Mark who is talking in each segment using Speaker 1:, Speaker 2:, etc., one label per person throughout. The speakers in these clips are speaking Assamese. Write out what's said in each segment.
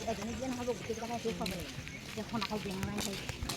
Speaker 1: এজনী যে নহ'ব গোটেইকেইটা শেষ হ'ব লাগিব এখন আকৌ বেং মাৰি থাকিব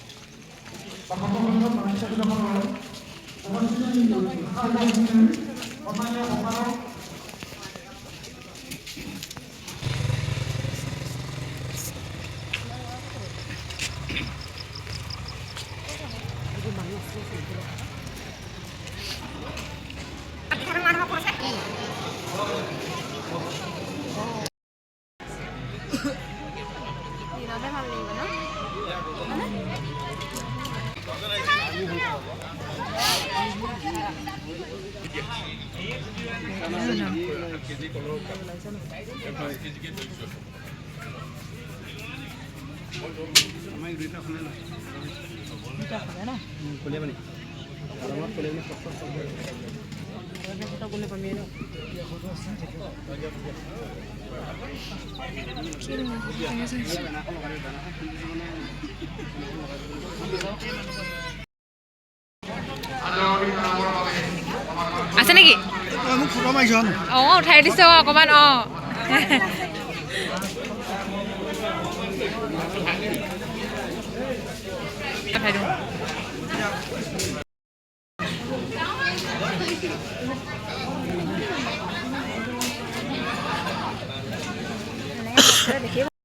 Speaker 2: আছে নেকি উঠাই দিছ অকমান উঠাই দিওঁ